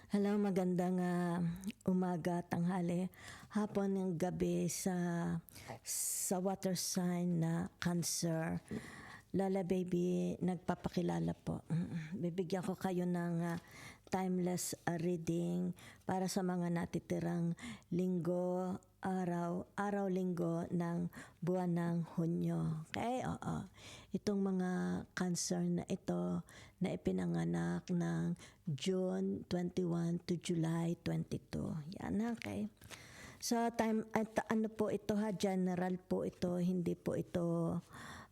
Hello, magandang umaga, tanghali, hapon ng gabi sa water sign na Cancer. Lola Baby, nagpapakilala po. Bibigyan ko kayo ng timeless reading para sa mga natitirang linggo, araw-linggo ng buwan ng Hunyo. Okay? Oo. Itong mga Cancer na ito na ipinanganak ng June 21 to July 22. Yan, okay? So, ano po ito ha? General po ito, hindi po ito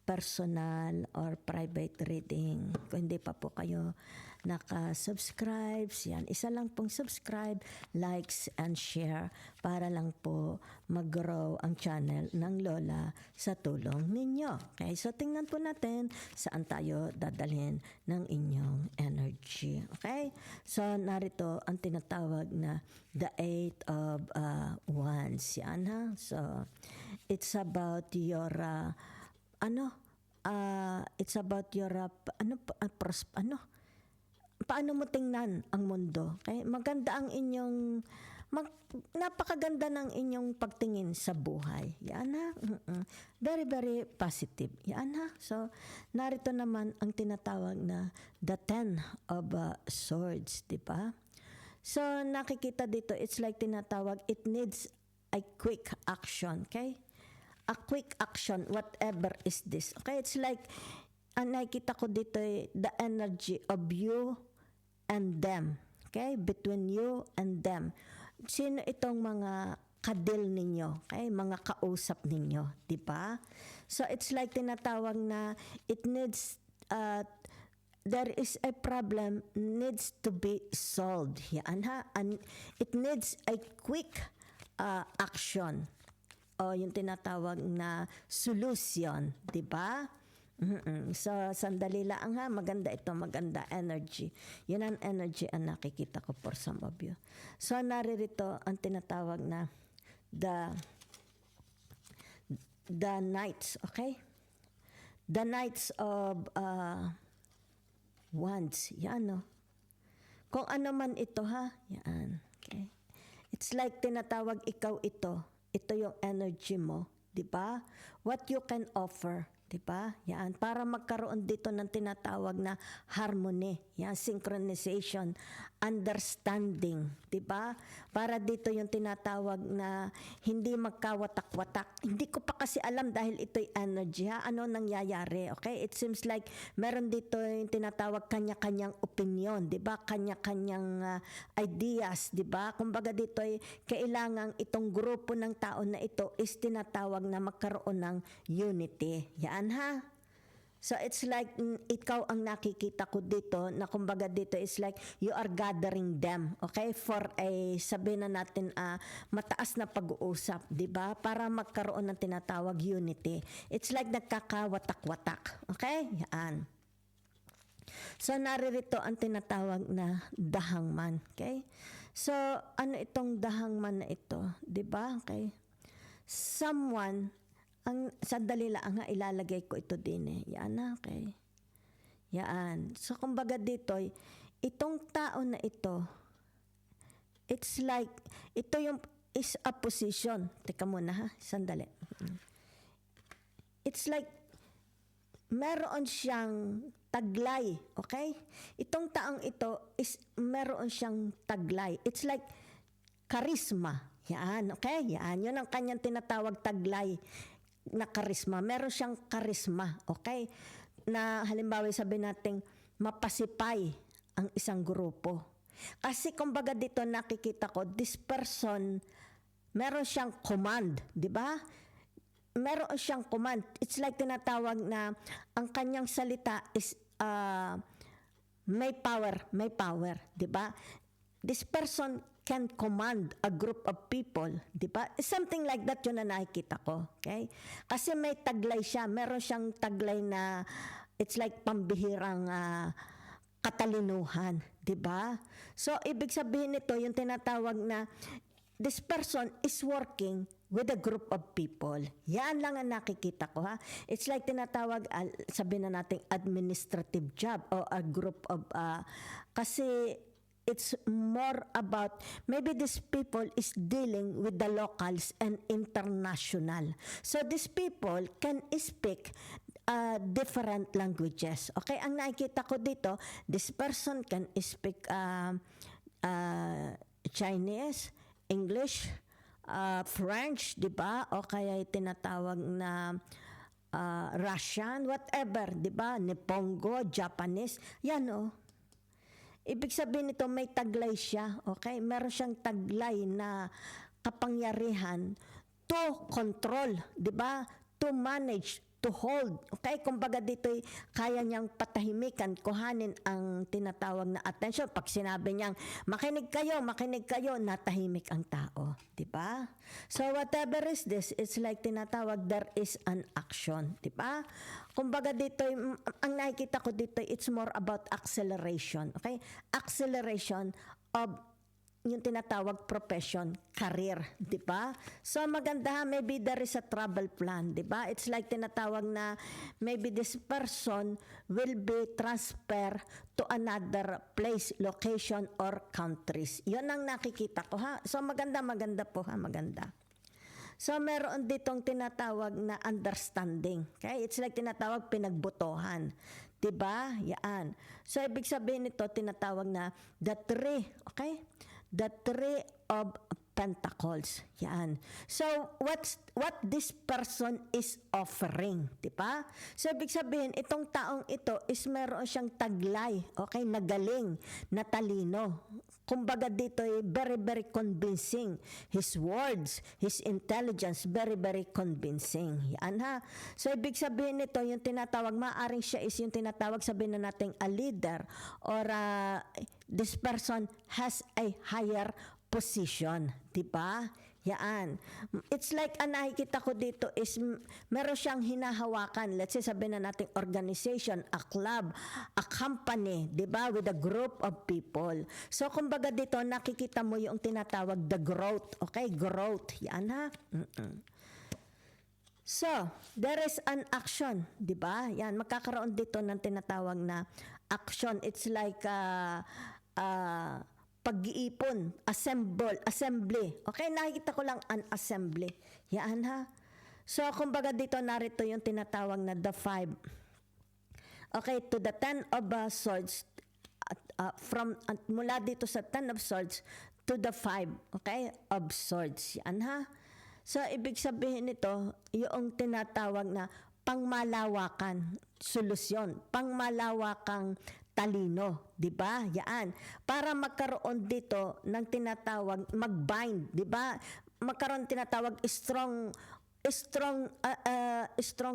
personal or private reading. Kung hindi pa po kayo naka-subscribe, yan. Isa lang pong subscribe, likes, and share para lang po mag-grow ang channel ng Lola sa tulong ninyo. Okay, so tingnan po natin saan tayo dadalhin ng inyong energy. Okay, so narito ang tinatawag na the Eight of Wands. Yan ha. So, it's about your it's about your paano mo tingnan ang mundo. Okay? Maganda ang inyong napakaganda ng inyong pagtingin sa buhay. Yan ha. Very very positive. Yan ha. So narito naman ang tinatawag na the Ten of Swords, di ba? So nakikita dito, it's like tinatawag, it needs a quick action, okay? A quick action, whatever is this. Okay, it's like, nakikita ko dito the energy of you and them. Okay, between you and them. Sino itong mga kadil ninyo? Okay, mga kausap ninyo, di ba? So it's like tinatawag na it needs, there is a problem needs to be solved. Yan ha, and it needs a quick action. O yung tinatawag na solution, di ba? So, sandali lang ha, maganda ito, maganda energy. Yun ang energy ang nakikita ko for some of you. So, naririto ang tinatawag na the Knights, okay? The Knights of Wands, yan no. Kung ano man ito ha, yan, okay? It's like tinatawag ikaw ito. Ito yung energy mo, di ba? What you can offer, di ba? Yan, para magkaroon dito ng tinatawag na harmony, yan, synchronization, understanding, di ba? Para dito yung tinatawag na hindi magkawatak-watak. Hindi ko pa kasi alam dahil ito'y energy, ha? Ano nangyayari, okay? It seems like meron dito yung tinatawag kanya-kanyang opinion, di ba? Kanya-kanyang ideas, di ba? Kumbaga dito ay kailangang itong grupo ng tao na ito is tinatawag na magkaroon ng unity. Yan ha. So it's like ikaw ang nakikita ko dito na kumbaga dito is like you are gathering them, okay? For sabihin na natin mataas na pag-uusap, 'di ba? Para magkaroon ng tinatawag unity. It's like nagkakawatak-watak, okay? Yan. So naririto ang tinatawag na the Hangman, okay? So ano itong the Hangman na ito, 'di ba? Okay? Someone sandali lang nga ilalagay ko ito din Yan na, okay. Yan. So kumbaga dito, itong tao na ito, it's like, ito yung is a position. Teka muna ha, sandali. It's like, meron siyang taglay, okay? Itong taong ito is meron siyang taglay. It's like charisma. Yan, okay? Yan, yun ang kanyang tinatawag taglay na karisma. Meron siyang karisma, okay? Na halimbawa sabihin natin mapasipay ang isang grupo. Kasi kumbaga dito nakikita ko, this person, meron siyang command, di ba? Meron siyang command. It's like tinatawag na ang kanyang salita is may power, di ba? This person can command a group of people, di ba? Something like that yun na nakikita ko, okay? Kasi may taglay siya, meron siyang taglay na it's like pambihirang katalinuhan, di ba? So, ibig sabihin nito, yung tinatawag na this person is working with a group of people. Yan lang ang nakikita ko ha. It's like tinatawag, sabihin na natin administrative job o a group of, kasi it's more about, maybe these people is dealing with the locals and international. So these people can speak different languages. Okay, ang nakikita ko dito, this person can speak Chinese, English, French, di ba? O kaya tinatawag na Russian, whatever, di ba? Nipongo, Japanese, yan o. Ibig sabihin nito, may taglay siya, okay? Meron siyang taglay na kapangyarihan to control, di ba? To manage, to hold. Okay? Kumbaga dito'y kaya niyang patahimikan, kuhanin ang tinatawag na attention. Pag sinabi niyang, makinig kayo, natahimik ang tao. Diba? So whatever is this, it's like tinatawag, there is an action. Diba? Kumbaga dito'y, ang nakikita ko dito'y, it's more about acceleration. Okay? Acceleration of yung tinatawag profession, career, di ba? So maganda, maybe there is a travel plan, di ba? It's like tinatawag na maybe this person will be transferred to another place, location, or countries. Yun ang nakikita ko, ha? So maganda po, ha? Maganda. So meron ditong tinatawag na understanding. Okay? It's like tinatawag pinagbotohan. Diba? Yan. So ibig sabihin nito, tinatawag na the tree. Okay? The Three of Pentacles. Yan. So, what this person is offering, di ba? So, ibig sabihin, itong taong ito is meron siyang taglay, okay, nagaling, natalino. Kumbaga dito ay very, very convincing. His words, his intelligence, very, very convincing. Yan ha. So, ibig sabihin nito, yung tinatawag, maaring siya is yung tinatawag, sabihin na natin a leader or this person has a higher position, di ba? Yan. It's like, ang nakikita ko dito is meron siyang hinahawakan. Let's say, sabihin na natin organization, a club, a company, di ba? With a group of people. So, kumbaga dito, nakikita mo yung tinatawag the growth. Okay? Growth. Yan ha? So, there is an action, di ba? Yan, magkakaroon dito ng tinatawag na action. It's like pag-iipon, assembly. Okay, nakikita ko lang an assembly. Yan ha. So, kumbaga dito narito yung tinatawag na the 5. Okay, to the 10 of swords, mula dito sa 10 of swords to the 5, okay, of swords. Yan ha. So, ibig sabihin nito, yung tinatawag na pangmalawakan, solusyon, pangmalawakang talino, di ba? Yan. Para magkaroon dito ng tinatawag mag-bind, di ba? Magkaroon tinatawag strong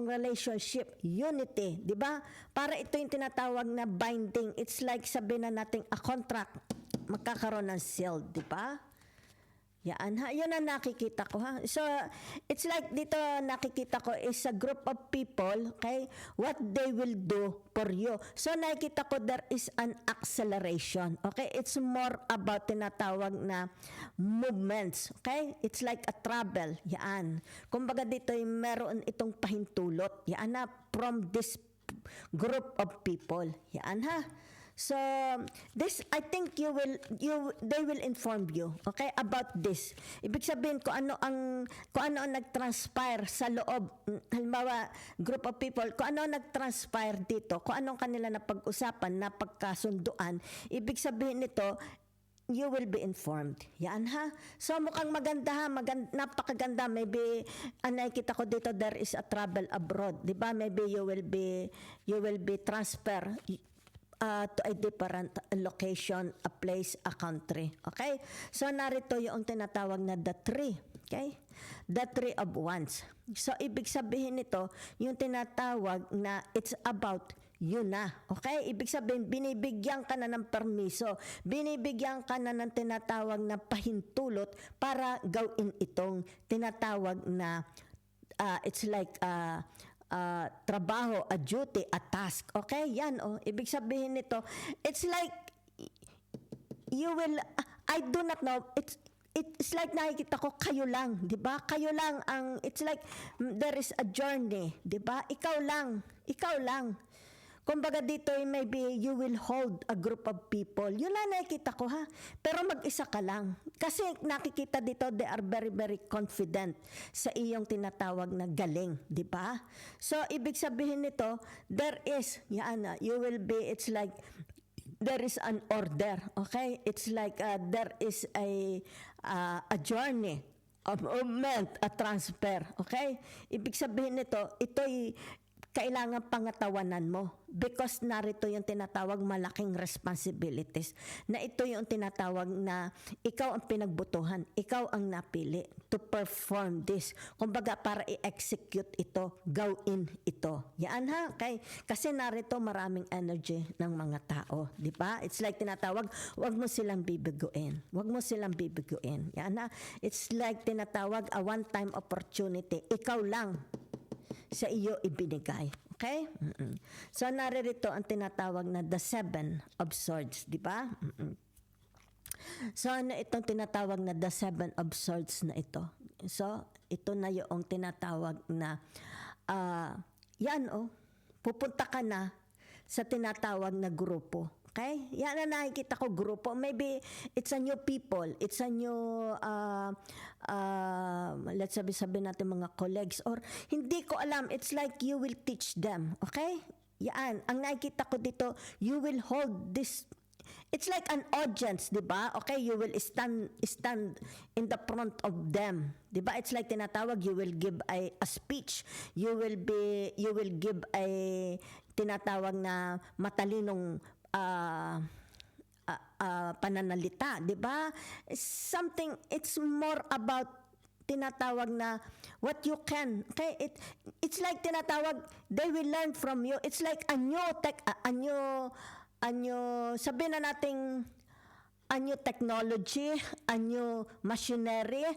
relationship, unity, di ba? Para ito yung tinatawag na binding. It's like sabihin na natin a contract, magkakaroon ng seal, di ba? Yan ha, yun ang nakikita ko ha. So, it's like dito nakikita ko is a group of people, okay, what they will do for you. So, nakikita ko there is an acceleration, okay? It's more about tinatawag na movements, okay? It's like a travel, yan. Kumbaga dito yung meron itong pahintulot, yan ha, from this group of people, yan ha. So, this, I think they will inform you, okay, about this. Ibig sabihin, kung ano ang nag-transpire sa loob, halimbawa, group of people, kung ano ang nag-transpire dito, kung anong kanila na pag-usapan, na pagkasunduan, ibig sabihin nito, you will be informed. Yan ha. So mukhang maganda ha, napakaganda. Maybe nakikita ko dito there is a travel abroad, 'di ba? Maybe you will be transfer to a different location, a place, a country. Okay? So narito yung tinatawag na the tree. Okay? The Three of Wands. So ibig sabihin nito, yung tinatawag na it's about you na. Okay? Ibig sabihin, binibigyan ka na ng permiso. Binibigyan ka na ng tinatawag na pahintulot para gawin itong tinatawag na it's like trabaho, a duty, a task. Okay? Yan, oh. Ibig sabihin nito, it's like, you will, I do not know, it's like nakikita ko, kayo lang, di ba? Kayo lang it's like, there is a journey, di ba? Ikaw lang. Kumbaga dito, maybe you will hold a group of people. Yun lang nakikita ko ha. Pero mag-isa ka lang. Kasi nakikita dito, they are very, very confident sa iyong tinatawag na galing. Di ba? So, ibig sabihin nito, there is, you will be, it's like, there is an order. Okay? It's like there is a journey, a movement, a transfer. Okay? Ibig sabihin nito, ito'y kailangan pangatawanan mo because narito yung tinatawag malaking responsibilities na ito yung tinatawag na ikaw ang pinagbutuhan, ikaw ang napili to perform this. Kumbaga para i-execute ito, gawin ito. Yan ha, kasi narito maraming energy ng mga tao, di ba? It's like tinatawag, wag mo silang bibiguin. Wag mo silang bibiguin. Yan ha, it's like tinatawag a one-time opportunity. Ikaw lang sa iyo ibinigay. Okay? So, naririto ang tinatawag na the seven of swords, di ba? So, ano itong tinatawag na the seven of swords na ito? So, ito na yung tinatawag na, pupunta ka na sa tinatawag na grupo. Okay? Yan na nakikita ko grupo. Maybe it's a new people. It's a new, let's sabi natin mga colleagues. Or hindi ko alam. It's like you will teach them. Okay? Yan. Ang nakikita ko dito, you will hold this. It's like an audience, di ba? Okay, you will stand in the front of them. Di ba? It's like tinatawag, you will give a speech. You will give a tinatawag na matalinong pananalita, di ba? Something, it's more about tinatawag na what you can. Okay, it's like tinatawag, they will learn from you. It's like a new sabihin na nating a new technology, a new machinery,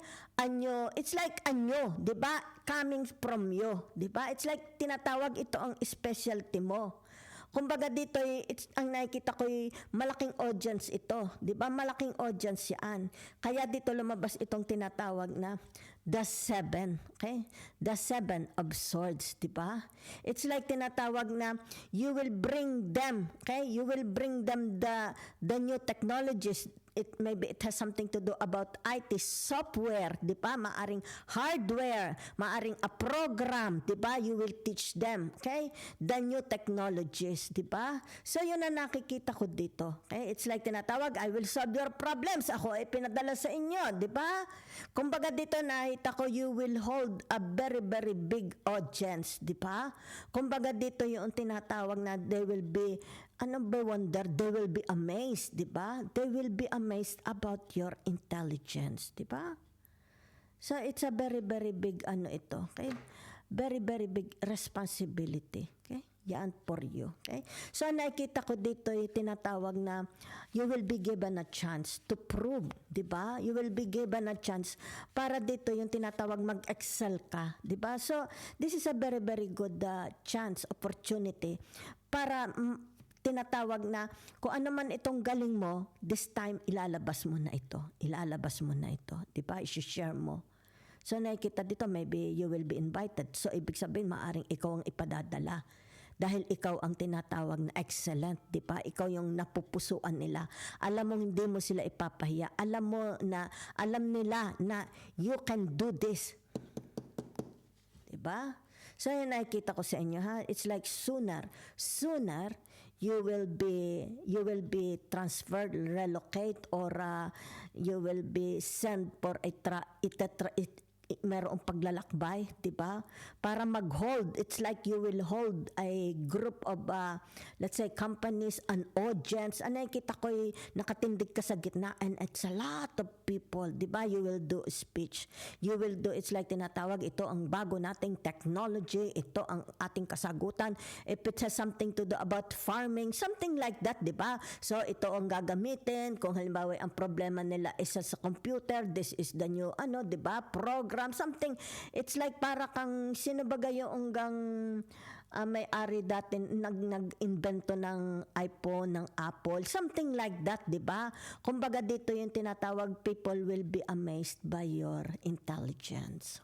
it's like a new, di ba? Coming from you, di ba? It's like tinatawag ito ang specialty mo. Kumbaga dito, ang nakikita ko malaking audience ito. Di ba? Malaking audience yan. Kaya dito lumabas itong tinatawag na the seven. Okay? The seven of swords. Di ba? It's like tinatawag na you will bring them. Okay? You will bring them the new technologies. Maybe it has something to do about IT software, di ba? Maaring hardware, maaring a program, di ba? You will teach them, okay? The new technologies, di ba? So yun ang nakikita ko dito, okay? It's like tinatawag, I will solve your problems. Ako ay pinadala sa inyo, di ba? Kumbaga dito nakita ko, you will hold a very, very big audience, di ba? Kumbaga dito yung tinatawag na they will be wonder, they will be amazed, di ba? They will be amazed about your intelligence, di ba? So, it's a very, very big ito, okay? Very, very big responsibility, okay? Yan for you, okay? So, nakikita ko dito yung tinatawag na you will be given a chance to prove, di ba? You will be given a chance para dito yung tinatawag mag-excel ka, di ba? So, this is a very, very good chance, opportunity para tinatawag na kung ano man itong galing mo, this time ilalabas mo na ito. Ilalabas mo na ito. Di ba? I-share mo. So nakikita dito, maybe you will be invited. So ibig sabihin, maaring ikaw ang ipadadala. Dahil ikaw ang tinatawag na excellent, di ba? Ikaw yung napupusuan nila. Alam mo, hindi mo sila ipapahiya. Alam nila na you can do this. Di ba? So yun nakikita ko sa inyo, ha? It's like sooner, you will be transferred, relocate, or you will be sent for merong paglalakbay, di ba? Para mag-hold. It's like you will hold a group of, let's say, companies, an audience. Ano yung kita ko nakatindig ka sa gitna and it's a lot of people, di ba? You will do a speech. You will do, it's like tinatawag, ito ang bago nating technology, ito ang ating kasagutan. If it has something to do about farming, something like that, di ba? So, ito ang gagamitin. Kung halimbawa, ang problema nila is sa computer, this is the new, di ba? Program, something. It's like para kang sino ba yung may-ari dati nag-invento ng iPhone, ng Apple, something like that, di ba? Kumbaga dito yung tinatawag, people will be amazed by your intelligence.